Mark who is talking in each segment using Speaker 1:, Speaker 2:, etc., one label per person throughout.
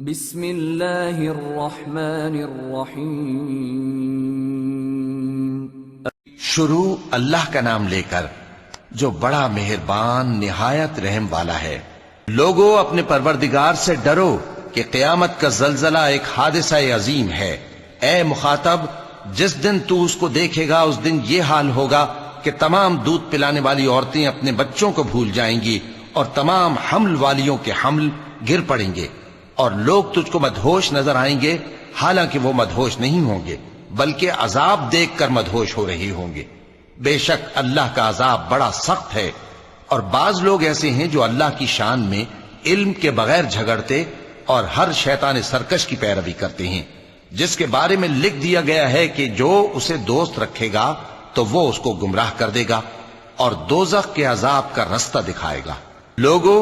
Speaker 1: بسم اللہ الرحمن الرحیم۔
Speaker 2: شروع اللہ کا نام لے کر جو بڑا مہربان نہایت رحم والا ہے۔ لوگو اپنے پروردگار سے ڈرو کہ قیامت کا زلزلہ ایک حادثہ عظیم ہے۔ اے مخاطب، جس دن تو اس کو دیکھے گا اس دن یہ حال ہوگا کہ تمام دودھ پلانے والی عورتیں اپنے بچوں کو بھول جائیں گی اور تمام حمل والیوں کے حمل گر پڑیں گے، اور لوگ تجھ کو مدہوش نظر آئیں گے، حالانکہ وہ مدہوش نہیں ہوں گے بلکہ عذاب دیکھ کر مدہوش ہو رہے ہوں گے۔ بے شک اللہ کا عذاب بڑا سخت ہے۔ اور بعض لوگ ایسے ہیں جو اللہ کی شان میں علم کے بغیر جھگڑتے اور ہر شیطان سرکش کی پیروی کرتے ہیں، جس کے بارے میں لکھ دیا گیا ہے کہ جو اسے دوست رکھے گا تو وہ اس کو گمراہ کر دے گا اور دوزخ کے عذاب کا رستہ دکھائے گا۔ لوگو،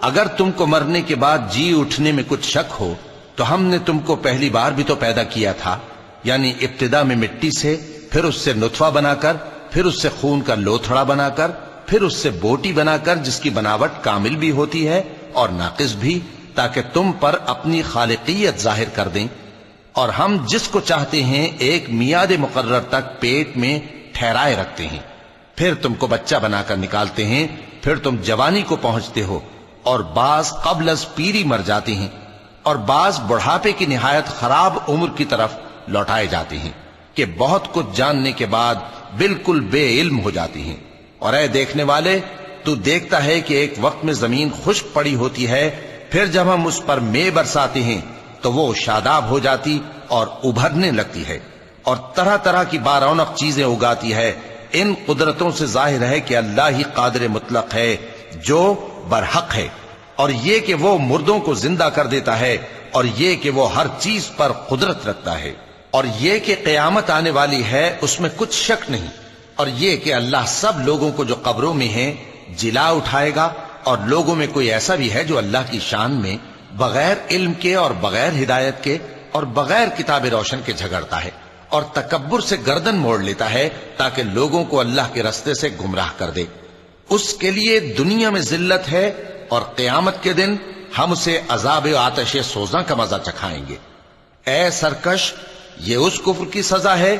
Speaker 2: اگر تم کو مرنے کے بعد جی اٹھنے میں کچھ شک ہو تو ہم نے تم کو پہلی بار بھی تو پیدا کیا تھا، یعنی ابتدا میں مٹی سے، پھر اس سے نطفہ بنا کر، پھر اس سے خون کا لوتھڑا بنا کر، پھر اس سے بوٹی بنا کر جس کی بناوٹ کامل بھی ہوتی ہے اور ناقص بھی، تاکہ تم پر اپنی خالقیت ظاہر کر دیں۔ اور ہم جس کو چاہتے ہیں ایک میعاد مقرر تک پیٹ میں ٹھہرائے رکھتے ہیں، پھر تم کو بچہ بنا کر نکالتے ہیں، پھر تم جوانی کو پہنچتے ہو، اور بعض قبل از پیری مر جاتے ہیں، اور بعض بڑھاپے کی نہایت خراب عمر کی طرف لوٹائے جاتے ہیں کہ بہت کچھ جاننے کے بعد بالکل بے علم ہو جاتی ہیں۔ اور اے دیکھنے والے، تو دیکھتا ہے کہ ایک وقت میں زمین خشک پڑی ہوتی ہے، پھر جب ہم اس پر مے برساتے ہیں تو وہ شاداب ہو جاتی اور ابھرنے لگتی ہے اور طرح طرح کی بارونق چیزیں اگاتی ہے۔ ان قدرتوں سے ظاہر ہے کہ اللہ ہی قادر مطلق ہے جو برحق ہے، اور یہ کہ وہ مردوں کو زندہ کر دیتا ہے، اور یہ کہ وہ ہر چیز پر قدرت رکھتا ہے، اور یہ کہ قیامت آنے والی ہے اس میں کچھ شک نہیں، اور یہ کہ اللہ سب لوگوں کو جو قبروں میں ہیں جلا اٹھائے گا۔ اور لوگوں میں کوئی ایسا بھی ہے جو اللہ کی شان میں بغیر علم کے اور بغیر ہدایت کے اور بغیر کتاب روشن کے جھگڑتا ہے اور تکبر سے گردن موڑ لیتا ہے تاکہ لوگوں کو اللہ کے رستے سے گمراہ کر دے۔ اس کے لیے دنیا میں ذلت ہے، اور قیامت کے دن ہم اسے عذاب آتش سوزاں کا مزہ چکھائیں گے۔ اے سرکش، یہ اس کفر کی سزا ہے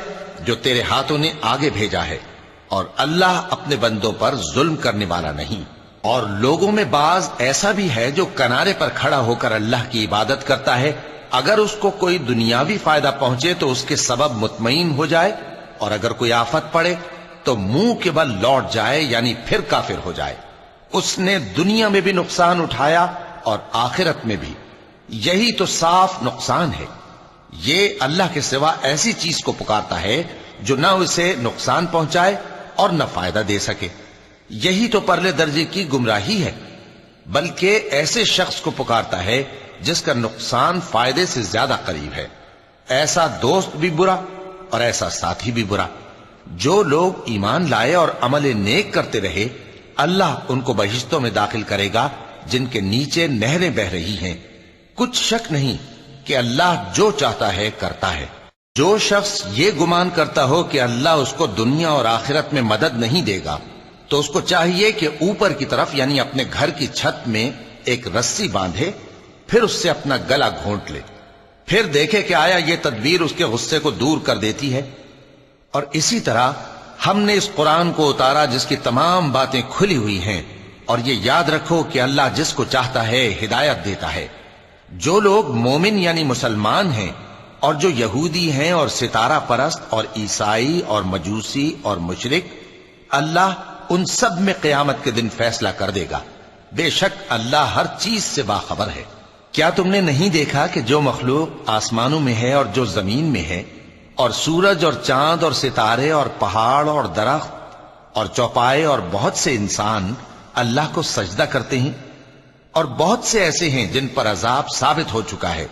Speaker 2: جو تیرے ہاتھوں نے آگے بھیجا ہے، اور اللہ اپنے بندوں پر ظلم کرنے والا نہیں۔ اور لوگوں میں بعض ایسا بھی ہے جو کنارے پر کھڑا ہو کر اللہ کی عبادت کرتا ہے، اگر اس کو کوئی دنیاوی فائدہ پہنچے تو اس کے سبب مطمئن ہو جائے، اور اگر کوئی آفت پڑے تو منہ کے بل لوٹ جائے، یعنی پھر کافر ہو جائے۔ اس نے دنیا میں بھی نقصان اٹھایا اور آخرت میں بھی، یہی تو صاف نقصان ہے۔ یہ اللہ کے سوا ایسی چیز کو پکارتا ہے جو نہ اسے نقصان پہنچائے اور نہ فائدہ دے سکے، یہی تو پرلے درجے کی گمراہی ہے۔ بلکہ ایسے شخص کو پکارتا ہے جس کا نقصان فائدے سے زیادہ قریب ہے۔ ایسا دوست بھی برا اور ایسا ساتھی بھی برا۔ جو لوگ ایمان لائے اور عمل نیک کرتے رہے، اللہ ان کو بہشتوں میں داخل کرے گا جن کے نیچے نہریں بہ رہی ہیں۔ کچھ شک نہیں کہ اللہ جو چاہتا ہے کرتا ہے۔ جو شخص یہ گمان کرتا ہو کہ اللہ اس کو دنیا اور آخرت میں مدد نہیں دے گا تو اس کو چاہیے کہ اوپر کی طرف یعنی اپنے گھر کی چھت میں ایک رسی باندھے، پھر اس سے اپنا گلا گھونٹ لے، پھر دیکھے کہ آیا یہ تدبیر اس کے غصے کو دور کر دیتی ہے۔ اور اسی طرح ہم نے اس قرآن کو اتارا جس کی تمام باتیں کھلی ہوئی ہیں، اور یہ یاد رکھو کہ اللہ جس کو چاہتا ہے ہدایت دیتا ہے۔ جو لوگ مومن یعنی مسلمان ہیں اور جو یہودی ہیں اور ستارہ پرست اور عیسائی اور مجوسی اور مشرک، اللہ ان سب میں قیامت کے دن فیصلہ کر دے گا۔ بے شک اللہ ہر چیز سے باخبر ہے۔ کیا تم نے نہیں دیکھا کہ جو مخلوق آسمانوں میں ہے اور جو زمین میں ہے، اور سورج اور چاند اور ستارے اور پہاڑ اور درخت اور چوپائے اور بہت سے انسان اللہ کو سجدہ کرتے ہیں، اور بہت سے ایسے ہیں جن پر عذاب ثابت ہو چکا ہے،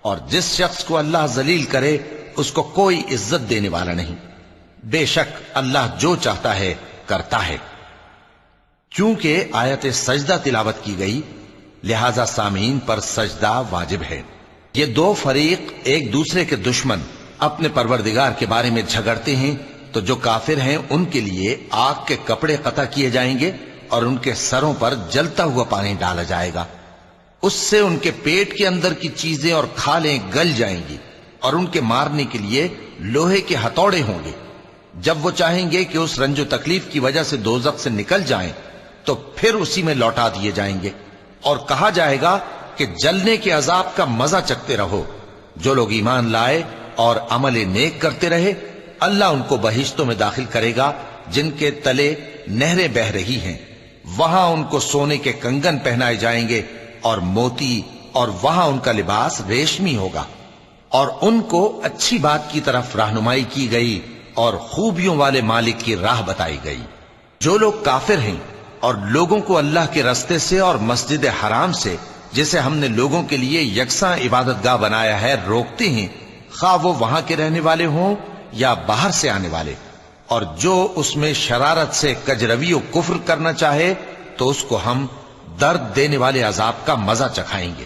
Speaker 2: اور جس شخص کو اللہ ذلیل کرے اس کو کوئی عزت دینے والا نہیں۔ بے شک اللہ جو چاہتا ہے کرتا ہے۔ چونکہ آیت سجدہ تلاوت کی گئی لہذا سامعین پر سجدہ واجب ہے۔ یہ دو فریق ایک دوسرے کے دشمن اپنے پروردگار کے بارے میں جھگڑتے ہیں تو جو کافر ہیں ان کے لیے آگ کے کپڑے قطع کیے جائیں گے اور ان کے سروں پر جلتا ہوا پانی ڈالا جائے گا۔ اس سے ان کے پیٹ کے اندر کی چیزیں اور کھالیں گل جائیں گی، اور ان کے مارنے کے لیے لوہے کے ہتھوڑے ہوں گے۔ جب وہ چاہیں گے کہ اس رنج و تکلیف کی وجہ سے دوزخ سے نکل جائیں تو پھر اسی میں لوٹا دیے جائیں گے، اور کہا جائے گا کہ جلنے کے عذاب کا مزہ چکھتے رہو۔ جو لوگ ایمان لائے اور عمل نیک کرتے رہے، اللہ ان کو بہشتوں میں داخل کرے گا جن کے تلے نہریں بہ رہی ہیں، وہاں ان کو سونے کے کنگن پہنائے جائیں گے اور موتی، اور وہاں ان کا لباس ریشمی ہوگا، اور ان کو اچھی بات کی طرف رہنمائی کی گئی اور خوبیوں والے مالک کی راہ بتائی گئی۔ جو لوگ کافر ہیں اور لوگوں کو اللہ کے رستے سے اور مسجد حرام سے، جسے ہم نے لوگوں کے لیے یکساں عبادت گاہ بنایا ہے، روکتے ہیں، خواہ وہ وہاں کے رہنے والے ہوں یا باہر سے آنے والے، اور جو اس میں شرارت سے کجروی و کفر کرنا چاہے تو اس کو ہم درد دینے والے عذاب کا مزہ چکھائیں گے۔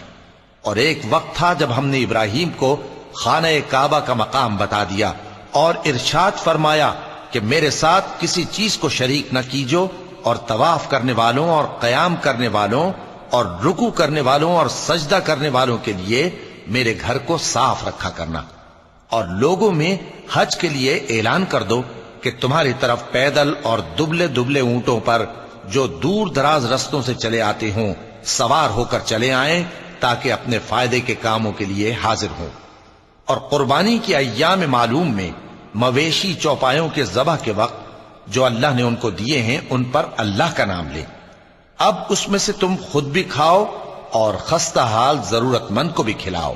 Speaker 2: اور ایک وقت تھا جب ہم نے ابراہیم کو خانہ کعبہ کا مقام بتا دیا اور ارشاد فرمایا کہ میرے ساتھ کسی چیز کو شریک نہ کیجو، اور طواف کرنے والوں اور قیام کرنے والوں اور رکوع کرنے والوں اور سجدہ کرنے والوں کے لیے میرے گھر کو صاف رکھا کرنا، اور لوگوں میں حج کے لیے اعلان کر دو کہ تمہاری طرف پیدل اور دبلے دبلے اونٹوں پر جو دور دراز رستوں سے چلے آتے ہوں سوار ہو کر چلے آئیں، تاکہ اپنے فائدے کے کاموں کے لیے حاضر ہوں۔ اور قربانی کی ایام معلوم میں مویشی چوپایوں کے ذبح کے وقت جو اللہ نے ان کو دیے ہیں ان پر اللہ کا نام لیں۔ اب اس میں سے تم خود بھی کھاؤ اور خستہ حال ضرورت مند کو بھی کھلاؤ۔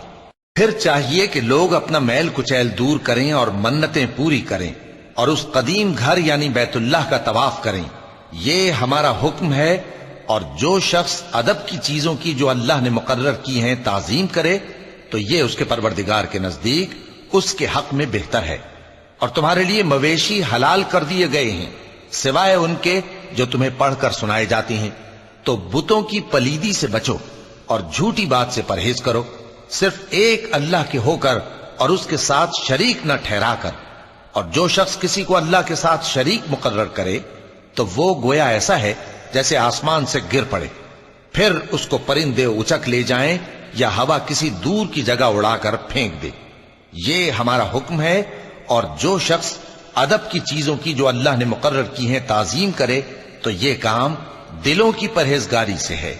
Speaker 2: پھر چاہیے کہ لوگ اپنا میل کچیل دور کریں اور منتیں پوری کریں اور اس قدیم گھر یعنی بیت اللہ کا طواف کریں، یہ ہمارا حکم ہے۔ اور جو شخص ادب کی چیزوں کی جو اللہ نے مقرر کی ہیں تعظیم کرے تو یہ اس کے پروردگار کے نزدیک اس کے حق میں بہتر ہے۔ اور تمہارے لیے مویشی حلال کر دیے گئے ہیں سوائے ان کے جو تمہیں پڑھ کر سنائے جاتے ہیں، تو بتوں کی پلیدی سے بچو اور جھوٹی بات سے پرہیز کرو، صرف ایک اللہ کے ہو کر اور اس کے ساتھ شریک نہ ٹھہرا کر۔ اور جو شخص کسی کو اللہ کے ساتھ شریک مقرر کرے تو وہ گویا ایسا ہے جیسے آسمان سے گر پڑے، پھر اس کو پرندے اچک لے جائیں یا ہوا کسی دور کی جگہ اڑا کر پھینک دے۔ یہ ہمارا حکم ہے۔ اور جو شخص ادب کی چیزوں کی جو اللہ نے مقرر کی ہیں تعظیم کرے تو یہ کام دلوں کی پرہیزگاری سے ہے۔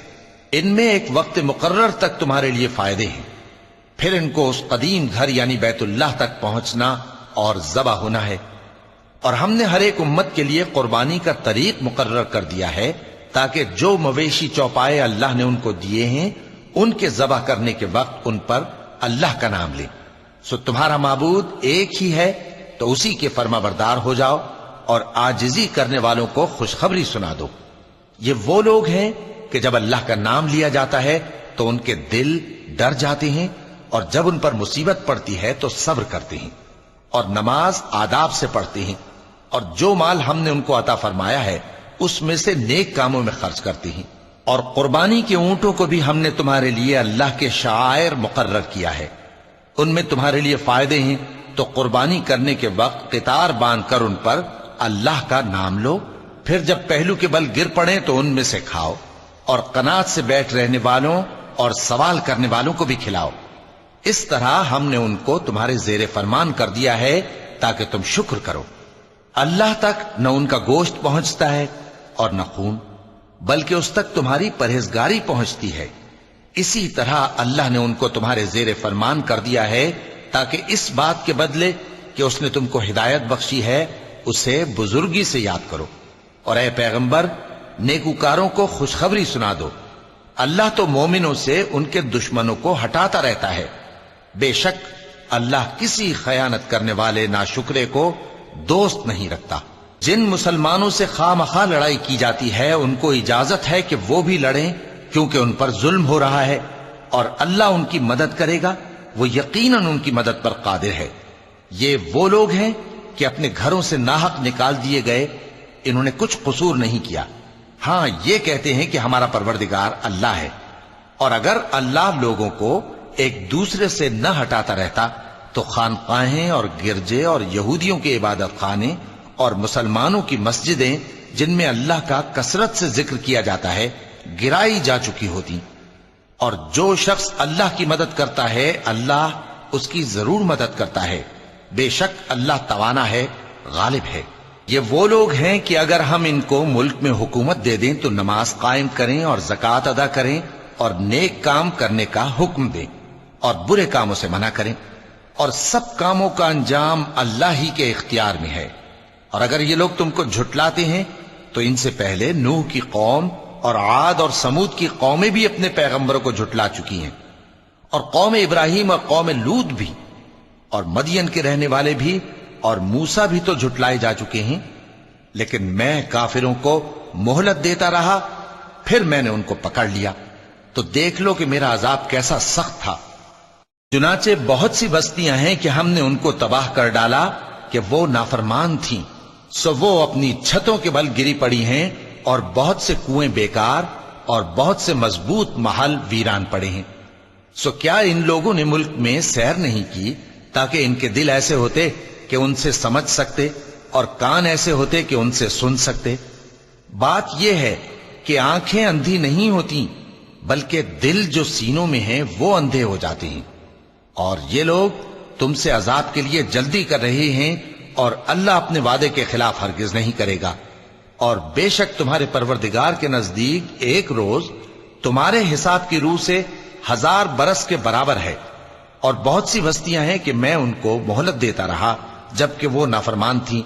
Speaker 2: ان میں ایک وقت مقرر تک تمہارے لیے فائدے ہیں، پھر ان کو اس قدیم گھر یعنی بیت اللہ تک پہنچنا اور ذبح ہونا ہے۔ اور ہم نے ہر ایک امت کے لیے قربانی کا طریق مقرر کر دیا ہے تاکہ جو مویشی چوپائے اللہ نے ان کو دیے ہیں ان کے ذبح کرنے کے وقت ان پر اللہ کا نام لیں۔ سو تمہارا معبود ایک ہی ہے تو اسی کے فرما بردار ہو جاؤ اور عاجزی کرنے والوں کو خوشخبری سنا دو۔ یہ وہ لوگ ہیں کہ جب اللہ کا نام لیا جاتا ہے تو ان کے دل ڈر جاتے ہیں، اور جب ان پر مصیبت پڑتی ہے تو صبر کرتے ہیں اور نماز آداب سے پڑھتے ہیں، اور جو مال ہم نے ان کو عطا فرمایا ہے اس میں سے نیک کاموں میں خرچ کرتے ہیں۔ اور قربانی کے اونٹوں کو بھی ہم نے تمہارے لیے اللہ کے شعائر مقرر کیا ہے، ان میں تمہارے لیے فائدے ہیں، تو قربانی کرنے کے وقت قطار باندھ کر ان پر اللہ کا نام لو، پھر جب پہلو کے بل گر پڑیں تو ان میں سے کھاؤ، اور قناعت سے بیٹھ رہنے والوں اور سوال کرنے والوں کو بھی کھلاؤ۔ اس طرح ہم نے ان کو تمہارے زیر فرمان کر دیا ہے تاکہ تم شکر کرو۔ اللہ تک نہ ان کا گوشت پہنچتا ہے اور نہ خون، بلکہ اس تک تمہاری پرہیزگاری پہنچتی ہے۔ اسی طرح اللہ نے ان کو تمہارے زیر فرمان کر دیا ہے تاکہ اس بات کے بدلے کہ اس نے تم کو ہدایت بخشی ہے اسے بزرگی سے یاد کرو۔ اور اے پیغمبر، نیکوکاروں کو خوشخبری سنا دو، اللہ تو مومنوں سے ان کے دشمنوں کو ہٹاتا رہتا ہے۔ بے شک اللہ کسی خیانت کرنے والے ناشکرے کو دوست نہیں رکھتا۔ جن مسلمانوں سے خواہ مخواہ لڑائی کی جاتی ہے ان کو اجازت ہے کہ وہ بھی لڑیں، کیونکہ ان پر ظلم ہو رہا ہے، اور اللہ ان کی مدد کرے گا، وہ یقیناً ان کی مدد پر قادر ہے۔ یہ وہ لوگ ہیں کہ اپنے گھروں سے ناحق نکال دیے گئے، انہوں نے کچھ قصور نہیں کیا، ہاں یہ کہتے ہیں کہ ہمارا پروردگار اللہ ہے۔ اور اگر اللہ لوگوں کو ایک دوسرے سے نہ ہٹاتا رہتا تو خانقاہیں اور گرجے اور یہودیوں کے عبادت خانے اور مسلمانوں کی مسجدیں جن میں اللہ کا کثرت سے ذکر کیا جاتا ہے گرائی جا چکی ہوتی۔ اور جو شخص اللہ کی مدد کرتا ہے اللہ اس کی ضرور مدد کرتا ہے، بے شک اللہ توانا ہے، غالب ہے۔ یہ وہ لوگ ہیں کہ اگر ہم ان کو ملک میں حکومت دے دیں تو نماز قائم کریں اور زکوٰۃ ادا کریں اور نیک کام کرنے کا حکم دیں اور برے کاموں سے منع کریں، اور سب کاموں کا انجام اللہ ہی کے اختیار میں ہے۔ اور اگر یہ لوگ تم کو جھٹلاتے ہیں تو ان سے پہلے نوح کی قوم اور عاد اور سمود کی قومیں بھی اپنے پیغمبروں کو جھٹلا چکی ہیں، اور قوم ابراہیم اور قوم لوط بھی، اور مدین کے رہنے والے بھی، اور موسیٰ بھی تو جھٹلائے جا چکے ہیں۔ لیکن میں کافروں کو مہلت دیتا رہا، پھر میں نے ان کو پکڑ لیا، تو دیکھ لو کہ میرا عذاب کیسا سخت تھا۔ چنانچہ بہت سی بستیاں ہیں کہ ہم نے ان کو تباہ کر ڈالا کہ وہ نافرمان تھیں، سو وہ اپنی چھتوں کے بل گری پڑی ہیں، اور بہت سے کنویں بیکار اور بہت سے مضبوط محل ویران پڑے ہیں۔ سو کیا ان لوگوں نے ملک میں سیر نہیں کی تاکہ ان کے دل ایسے ہوتے کہ ان سے سمجھ سکتے اور کان ایسے ہوتے کہ ان سے سن سکتے؟ بات یہ ہے کہ آنکھیں اندھی نہیں ہوتی بلکہ دل جو سینوں میں ہیں وہ اندھے ہو جاتے ہیں۔ اور یہ لوگ تم سے عذاب کے لیے جلدی کر رہے ہیں، اور اللہ اپنے وعدے کے خلاف ہرگز نہیں کرے گا۔ اور بے شک تمہارے پروردگار کے نزدیک ایک روز تمہارے حساب کی روح سے 1000 برس کے برابر ہے۔ اور بہت سی بستیاں ہیں کہ میں ان کو مہلت دیتا رہا جبکہ وہ نافرمان تھیں،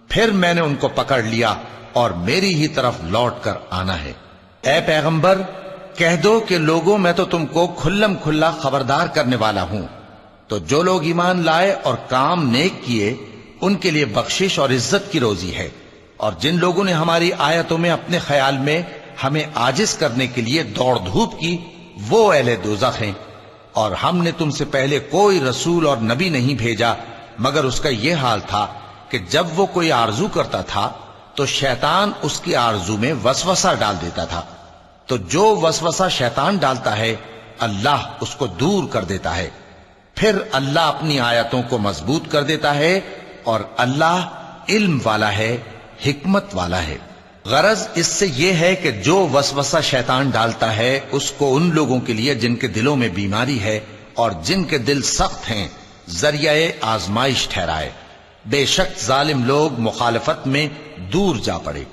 Speaker 2: پھر میں نے ان کو پکڑ لیا اور میری ہی طرف لوٹ کر آنا ہے۔ اے پیغمبر کہہ دو کہ لوگوں میں تو تم کو کھلم کھلا خبردار کرنے والا ہوں، تو جو لوگ ایمان لائے اور کام نیک کیے ان کے لیے بخشش اور عزت کی روزی ہے، اور جن لوگوں نے ہماری آیتوں میں اپنے خیال میں ہمیں عاجز کرنے کے لیے دوڑ دھوپ کی وہ اہل دوزخ ہیں۔ اور ہم نے تم سے پہلے کوئی رسول اور نبی نہیں بھیجا مگر اس کا یہ حال تھا کہ جب وہ کوئی آرزو کرتا تھا تو شیطان اس کی آرزو میں وسوسہ ڈال دیتا تھا، تو جو وسوسہ شیطان ڈالتا ہے اللہ اس کو دور کر دیتا ہے، پھر اللہ اپنی آیتوں کو مضبوط کر دیتا ہے، اور اللہ علم والا ہے، حکمت والا ہے۔ غرض اس سے یہ ہے کہ جو وسوسہ شیطان ڈالتا ہے اس کو ان لوگوں کے لیے جن کے دلوں میں بیماری ہے اور جن کے دل سخت ہیں ذریعہ آزمائش ٹھہرائے۔ بے شک ظالم لوگ مخالفت میں دور جا پڑے۔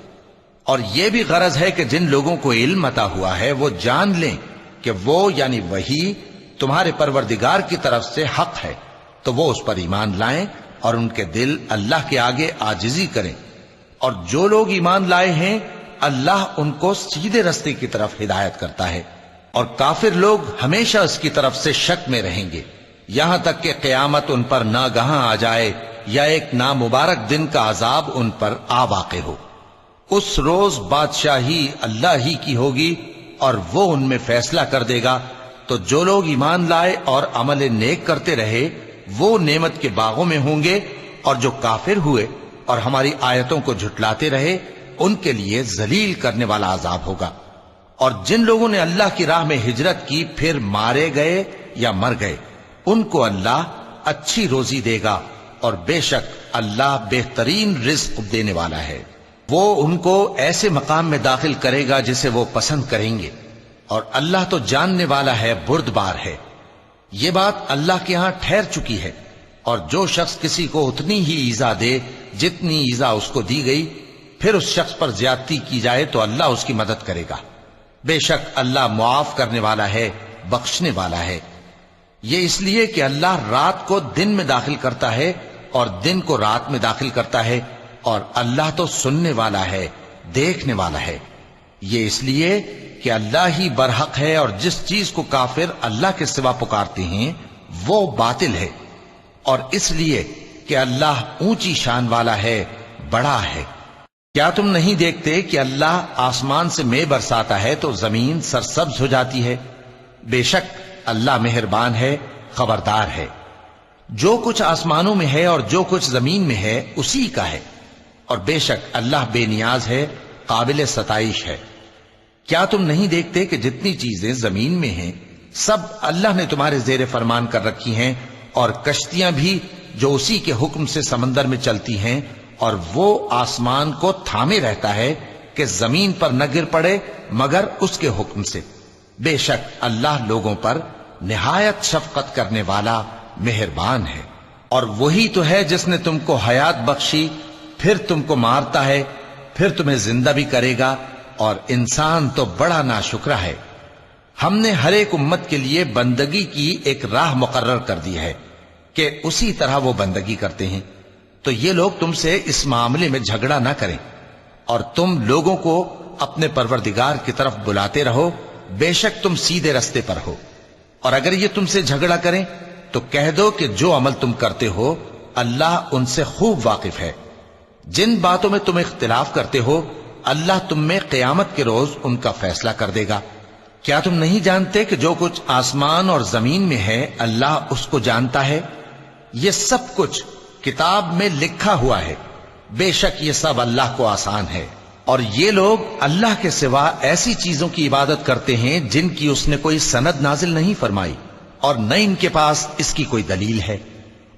Speaker 2: اور یہ بھی غرض ہے کہ جن لوگوں کو علم عطا ہوا ہے وہ جان لیں کہ وہ یعنی وحی تمہارے پروردگار کی طرف سے حق ہے، تو وہ اس پر ایمان لائیں اور ان کے دل اللہ کے آگے عاجزی کریں۔ اور جو لوگ ایمان لائے ہیں اللہ ان کو سیدھے رستے کی طرف ہدایت کرتا ہے، اور کافر لوگ ہمیشہ اس کی طرف سے شک میں رہیں گے یہاں تک کہ قیامت ان پر ناگہاں آ جائے یا ایک نامبارک دن کا عذاب ان پر آ واقع ہو۔ اس روز بادشاہی اللہ ہی کی ہوگی اور وہ ان میں فیصلہ کر دے گا، تو جو لوگ ایمان لائے اور عمل نیک کرتے رہے وہ نعمت کے باغوں میں ہوں گے، اور جو کافر ہوئے اور ہماری آیتوں کو جھٹلاتے رہے ان کے لیے ذلیل کرنے والا عذاب ہوگا۔ اور جن لوگوں نے اللہ کی راہ میں ہجرت کی پھر مارے گئے یا مر گئے ان کو اللہ اچھی روزی دے گا، اور بے شک اللہ بہترین رزق دینے والا ہے۔ وہ ان کو ایسے مقام میں داخل کرے گا جسے وہ پسند کریں گے، اور اللہ تو جاننے والا ہے، بردبار ہے۔ یہ بات اللہ کے ہاں ٹھہر چکی ہے، اور جو شخص کسی کو اتنی ہی ایذا دے جتنی ایذا اس کو دی گئی، پھر اس شخص پر زیادتی کی جائے تو اللہ اس کی مدد کرے گا۔ بے شک اللہ معاف کرنے والا ہے، بخشنے والا ہے۔ یہ اس لیے کہ اللہ رات کو دن میں داخل کرتا ہے اور دن کو رات میں داخل کرتا ہے، اور اللہ تو سننے والا ہے، دیکھنے والا ہے۔ یہ اس لیے کہ اللہ ہی برحق ہے، اور جس چیز کو کافر اللہ کے سوا پکارتے ہیں وہ باطل ہے، اور اس لیے کہ اللہ اونچی شان والا ہے، بڑا ہے۔ کیا تم نہیں دیکھتے کہ اللہ آسمان سے مے برساتا ہے تو زمین سرسبز ہو جاتی ہے؟ بے شک اللہ مہربان ہے، خبردار ہے۔ جو کچھ آسمانوں میں ہے اور جو کچھ زمین میں ہے اسی کا ہے، اور بے شک اللہ بے نیاز ہے، قابل ستائش ہے۔ کیا تم نہیں دیکھتے کہ جتنی چیزیں زمین میں ہیں سب اللہ نے تمہارے زیر فرمان کر رکھی ہیں، اور کشتیاں بھی جو اسی کے حکم سے سمندر میں چلتی ہیں، اور وہ آسمان کو تھامے رہتا ہے کہ زمین پر نہ گر پڑے مگر اس کے حکم سے۔ بے شک اللہ لوگوں پر نہایت شفقت کرنے والا مہربان ہے۔ اور وہی تو ہے جس نے تم کو حیات بخشی، پھر تم کو مارتا ہے، پھر تمہیں زندہ بھی کرے گا، اور انسان تو بڑا ناشکرا ہے۔ ہم نے ہر ایک امت کے لیے بندگی کی ایک راہ مقرر کر دی ہے کہ اسی طرح وہ بندگی کرتے ہیں، تو یہ لوگ تم سے اس معاملے میں جھگڑا نہ کریں، اور تم لوگوں کو اپنے پروردگار کی طرف بلاتے رہو، بے شک تم سیدھے رستے پر ہو۔ اور اگر یہ تم سے جھگڑا کریں تو کہہ دو کہ جو عمل تم کرتے ہو اللہ ان سے خوب واقف ہے۔ جن باتوں میں تم اختلاف کرتے ہو اللہ تم میں قیامت کے روز ان کا فیصلہ کر دے گا۔ کیا تم نہیں جانتے کہ جو کچھ آسمان اور زمین میں ہے اللہ اس کو جانتا ہے؟ یہ سب کچھ کتاب میں لکھا ہوا ہے، بے شک یہ سب اللہ کو آسان ہے۔ اور یہ لوگ اللہ کے سوا ایسی چیزوں کی عبادت کرتے ہیں جن کی اس نے کوئی سند نازل نہیں فرمائی، اور نہ ان کے پاس اس کی کوئی دلیل ہے،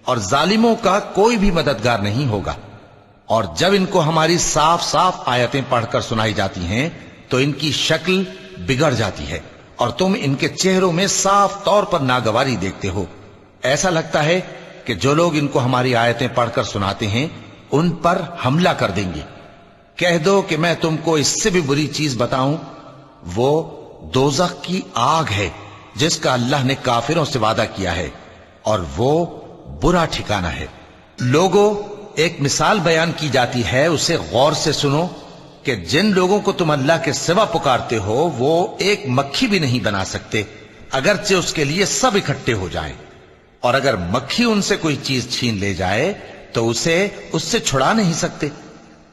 Speaker 2: اور ظالموں کا کوئی بھی مددگار نہیں ہوگا۔ اور جب ان کو ہماری صاف صاف آیتیں پڑھ کر سنائی جاتی ہیں تو ان کی شکل بگڑ جاتی ہے، اور تم ان کے چہروں میں صاف طور پر ناگواری دیکھتے ہو۔ ایسا لگتا ہے کہ جو لوگ ان کو ہماری آیتیں پڑھ کر سناتے ہیں ان پر حملہ کر دیں گے۔ کہہ دو کہ میں تم کو اس سے بھی بری چیز بتاؤں، وہ دوزخ کی آگ ہے جس کا اللہ نے کافروں سے وعدہ کیا ہے، اور وہ برا ٹھکانہ ہے۔ لوگوں، ایک مثال بیان کی جاتی ہے، اسے غور سے سنو کہ جن لوگوں کو تم اللہ کے سوا پکارتے ہو وہ ایک مکھی بھی نہیں بنا سکتے اگرچہ اس کے لیے سب اکٹھے ہو جائیں، اور اگر مکھی ان سے کوئی چیز چھین لے جائے تو اسے اس سے چھڑا نہیں سکتے۔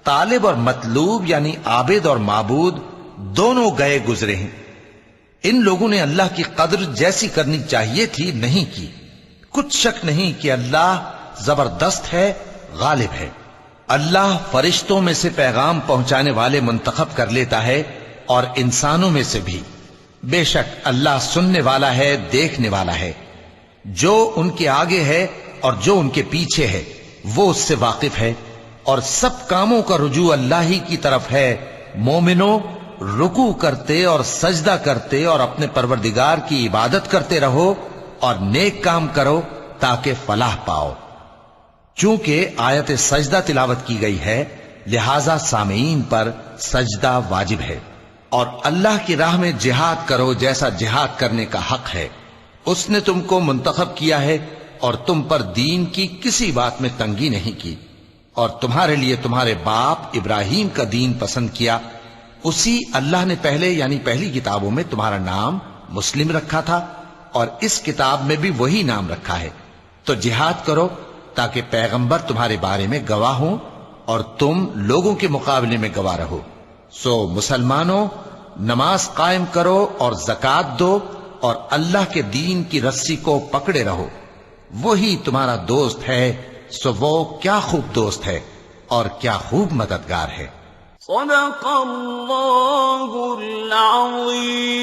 Speaker 2: طالب اور مطلوب یعنی عابد اور معبود دونوں گئے گزرے ہیں۔ ان لوگوں نے اللہ کی قدر جیسی کرنی چاہیے تھی نہیں کی۔ کچھ شک نہیں کہ اللہ زبردست ہے، غالب ہے۔ اللہ فرشتوں میں سے پیغام پہنچانے والے منتخب کر لیتا ہے اور انسانوں میں سے بھی۔ بے شک اللہ سننے والا ہے، دیکھنے والا ہے۔ جو ان کے آگے ہے اور جو ان کے پیچھے ہے وہ اس سے واقف ہے، اور سب کاموں کا رجوع اللہ ہی کی طرف ہے۔ مومنوں، رکوع کرتے اور سجدہ کرتے اور اپنے پروردگار کی عبادت کرتے رہو اور نیک کام کرو تاکہ فلاح پاؤ۔ چونکہ آیت سجدہ تلاوت کی گئی ہے لہذا سامعین پر سجدہ واجب ہے۔ اور اللہ کی راہ میں جہاد کرو جیسا جہاد کرنے کا حق ہے۔ اس نے تم کو منتخب کیا ہے اور تم پر دین کی کسی بات میں تنگی نہیں کی، اور تمہارے لیے تمہارے باپ ابراہیم کا دین پسند کیا۔ اسی اللہ نے پہلے یعنی پہلی کتابوں میں تمہارا نام مسلم رکھا تھا، اور اس کتاب میں بھی وہی نام رکھا ہے۔ تو جہاد کرو تاکہ پیغمبر تمہارے بارے میں گواہ ہوں اور تم لوگوں کے مقابلے میں گواہ رہو۔ سو مسلمانوں، نماز قائم کرو اور زکوٰۃ دو اور اللہ کے دین کی رسی کو پکڑے رہو، وہی تمہارا دوست ہے۔ سو وہ کیا خوب دوست ہے اور کیا خوب مددگار ہے۔
Speaker 3: صدق اللہ العظیم۔